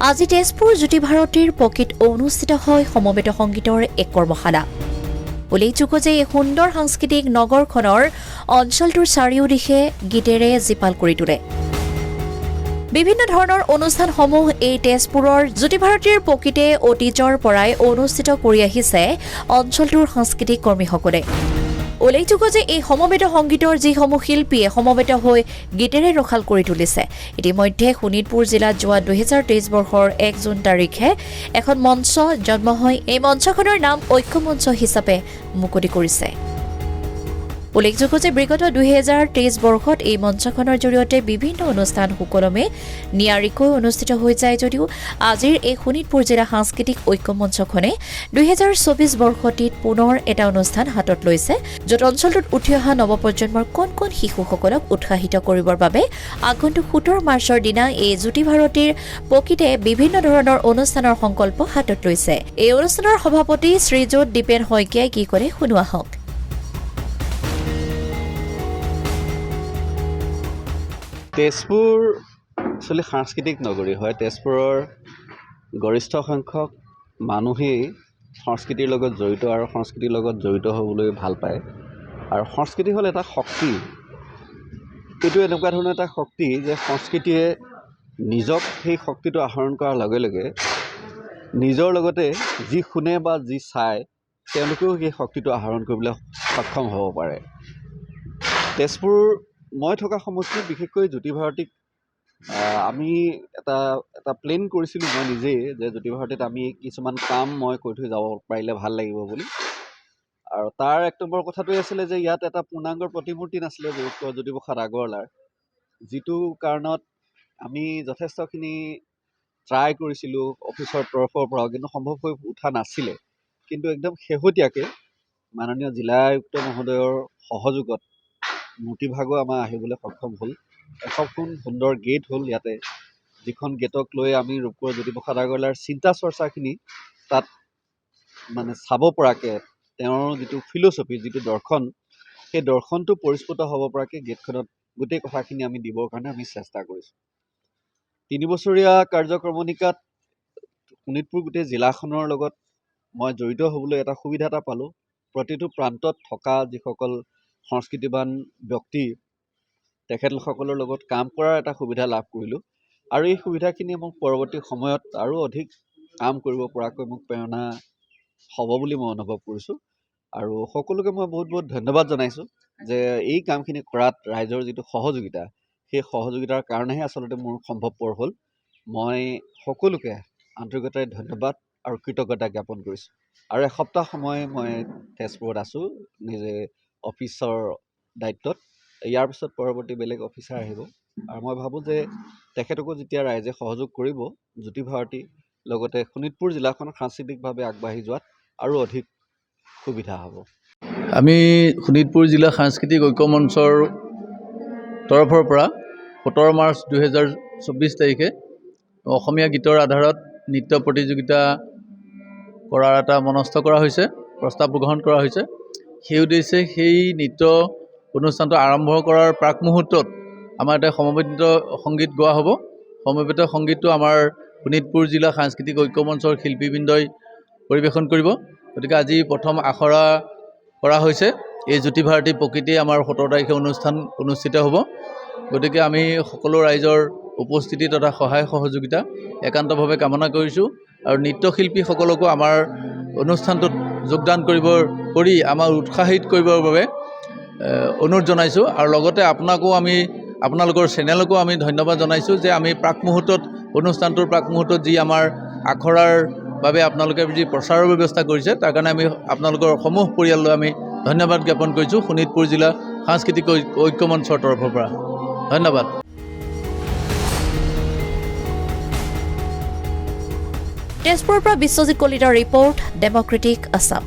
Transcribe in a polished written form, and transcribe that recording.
আজি তেজপুৰ জ্যোতিভাৰতীৰ পকেট অনুষ্ঠিত হয় সমবেত সংগীতৰ এক কৰ্মশালা। উল্লেখযোগ্য যে এই সুন্দৰ সাংস্কৃতিক নগৰখনৰ অঞ্চলটোৰ চাৰিওদিশে গীতেৰে জীপাল কৰি তোলে। বিভিন্ন ধৰণৰ অনুষ্ঠানসমূহ এই তেজপুৰৰ জ্যোতিভাৰতীৰ পকেটে অতীজৰ পৰাই অনুষ্ঠিত কৰি আহিছে অঞ্চলটোৰ সাংস্কৃতিক কৰ্মীসকলে। উল্লেখযোগ্য যে এই সমবেত সংগীতৰ যিসমূহ শিল্পীয়ে সমবেত হৈ গীতেৰে ৰখাল কৰি তুলিছে। ইতিমধ্যে শোণিতপুৰ জিলাত যোৱা 2023 বৰ্ষৰ 1 জুন তাৰিখে এখন মঞ্চ জন্ম হয়। এই মঞ্চখনৰ নাম ঐক্য মঞ্চ হিচাপে মুকলি কৰিছে। উল্লেখযোগ্য যে বিগত 2023 বৰ্ষত এই মঞ্চখনৰ জৰিয়তে বিভিন্ন অনুষ্ঠান সুকলমে নিয়াৰিকৈ অনুষ্ঠিত হৈ যায় যদিও আজিৰ এই শোণিতপুৰ জিলা সাংস্কৃতিক ঐক্য মঞ্চখনে 2024 বৰ্ষটিত পুনৰ এটা অনুষ্ঠান হাতত লৈছে, য'ত অঞ্চলটোত উঠি অহা নৱপ্ৰজন্মৰ কোন কোন শিশুসকলক উৎসাহিত কৰিবৰ বাবে আগন্তুক 17 মাৰ্চৰ দিনা এই জ্যোতিভাৰতীৰ পকেটে বিভিন্ন ধৰণৰ অনুষ্ঠানৰ সংকল্প হাতত লৈছে। এই অনুষ্ঠানৰ সভাপতি শ্ৰীযুত দীপেন শইকীয়াই কি কৰে শুনোৱা হওক। তেজপুৰ একচুৱেলি সাংস্কৃতিক নগৰী হয়। তেজপুৰৰ গৰিষ্ঠ সংখ্যক মানুহেই সংস্কৃতিৰ লগত জড়িত আৰু সংস্কৃতিৰ লগত জড়িত হ'বলৈ ভাল পায়। আৰু সংস্কৃতি হ'ল এটা শক্তি। এইটো এনেকুৱা ধৰণৰ এটা শক্তি যে সংস্কৃতিয়ে নিজক সেই শক্তিটো আহৰণ কৰাৰ লগে লগে নিজৰ লগতে যি শুনে বা যি চায় তেওঁলোকেও সেই শক্তিটো আহৰণ কৰিবলৈ সক্ষম হ'ব পাৰে। তেজপুৰ মই থকা সমষ্টিত বিশেষকৈ জ্যোতিভাৰতীক আমি এটা প্লেন কৰিছিলোঁ মই নিজেই যে জ্যোতিভাৰতীত আমি কিছুমান কাম মই কৈ থৈ যাব পাৰিলে ভাল লাগিব বুলি। আৰু তাৰ 1 নম্বৰ কথাটোৱে আছিলে যে ইয়াত এটা পূৰ্ণাংগৰ প্ৰতিমূৰ্তি নাছিলে জ্যোতিপ্ৰসাদ আগৰৱালাৰ, যিটো কাৰণত আমি যথেষ্টখিনি ট্ৰাই কৰিছিলোঁ অফিচৰ তৰফৰ পৰা, কিন্তু সম্ভৱ হৈ উঠা নাছিলে। কিন্তু একদম শেহতীয়াকৈ মাননীয় জিলা আয়ুক্ত মহোদয়ৰ সহযোগত মূৰ্তিভাগো আমাৰ আহিবলৈ সক্ষম হ'ল। এখন সুন্দৰ গেট হ'ল ইয়াতে, যিখন গেটক লৈ আমি ৰূপকোঁৱৰ জ্যোতিপ্ৰসাদ আগৰৱালাৰ চিন্তা চৰ্চাখিনি তাত মানে চাব পৰাকৈ, তেওঁৰ যিটো ফিলচফি, যিটো দৰ্শন, সেই দৰ্শনটো পৰিস্ফুট হ'ব পৰাকৈ গেটখনত গোটেই কথাখিনি আমি দিবৰ কাৰণে আমি চেষ্টা কৰিছোঁ। 3 বছৰীয়া কাৰ্যক্ৰমণিকাত শোণিতপুৰ গোটেই জিলাখনৰ লগত মই জড়িত হ'বলৈ এটা সুবিধা এটা পালোঁ। প্ৰতিটো প্ৰান্তত থকা যিসকল সংস্কৃতিবান ব্যক্তি, তেখেতসকলৰ লগত কাম কৰাৰ এটা সুবিধা লাভ কৰিলোঁ। আৰু এই সুবিধাখিনি মোক পৰৱৰ্তী সময়ত আৰু অধিক কাম কৰিব পৰাকৈ মোক প্ৰেৰণা হ'ব বুলি মই অনুভৱ কৰিছোঁ। আৰু সকলোকে মই বহুত বহুত ধন্যবাদ জনাইছোঁ যে এই কামখিনি কৰাত ৰাইজৰ যিটো সহযোগিতা, সেই সহযোগিতাৰ কাৰণেহে আচলতে মোৰ সম্ভৱপৰ হ'ল। মই সকলোকে আন্তৰিকতাৰে ধন্যবাদ আৰু কৃতজ্ঞতা জ্ঞাপন কৰিছোঁ। আৰু এসপ্তাহ সময় মই তেজপুৰত আছোঁ নিজে অফিচৰ দায়িত্বত। ইয়াৰ পিছত পৰৱৰ্তী বেলেগ অফিচাৰ আহিব আৰু মই ভাবোঁ যে তেখেতকো যেতিয়া ৰাইজে সহযোগ কৰিব, জ্যোতিভাৰতী লগতে শোণিতপুৰ জিলাখন সাংস্কৃতিকভাৱে আগবাঢ়ি যোৱাত আৰু অধিক সুবিধা হ'ব। আমি শোণিতপুৰ জিলা সাংস্কৃতিক ঐক্য মঞ্চৰ তৰফৰ পৰা 17 মাৰ্চ 2024 তাৰিখে অসমীয়া গীতৰ আধাৰত নৃত্য প্ৰতিযোগিতা কৰাৰ এটা মনস্থ কৰা হৈছে, প্ৰস্তাৱ গ্ৰহণ কৰা হৈছে। সেই উদ্দেশ্যে সেই নৃত্য অনুষ্ঠানটো আৰম্ভ কৰাৰ প্ৰাক মুহূৰ্তত আমাৰ এটা সমবেত সংগীত গোৱা হ'ব। সমবেত সংগীতটো আমাৰ শোণিতপুৰ জিলা সাংস্কৃতিক ঐক্য মঞ্চৰ শিল্পীবৃন্দই পৰিৱেশন কৰিব। গতিকে আজি প্ৰথম আখৰা কৰা হৈছে। এই জ্যোতিভাৰতী পকেটেই আমাৰ 17 তাৰিখে অনুষ্ঠান অনুষ্ঠিত হ'ব। গতিকে আমি সকলো ৰাইজৰ উপস্থিতি তথা সহায় সহযোগিতা একান্তভাৱে কামনা কৰিছোঁ। আৰু নৃত্যশিল্পীসকলকো আমাৰ অনুষ্ঠানটোত যোগদান কৰি আমাৰ উৎসাহিত কৰিবৰ বাবে অনুৰোধ জনাইছোঁ। আৰু লগতে আপোনালোকৰ চেনেলকো আমি ধন্যবাদ জনাইছোঁ যে আমি অনুষ্ঠানটোৰ প্ৰাক মুহূৰ্তত যি আমাৰ আখৰাৰ বাবে আপোনালোকে যি প্ৰচাৰৰ ব্যৱস্থা কৰিছে, তাৰ কাৰণে আমি আপোনালোকৰ সমূহ পৰিয়াললৈ আমি ধন্যবাদ জ্ঞাপন কৰিছোঁ শোণিতপুৰ জিলা সাংস্কৃতিক ঐক্য মঞ্চৰ তৰফৰ পৰা। ধন্যবাদ। তেজপুৰৰ পৰা বিশ্বজিৎ কলিতাৰ ৰিপৰ্ট, ডেমক্ৰেটিক আছাম।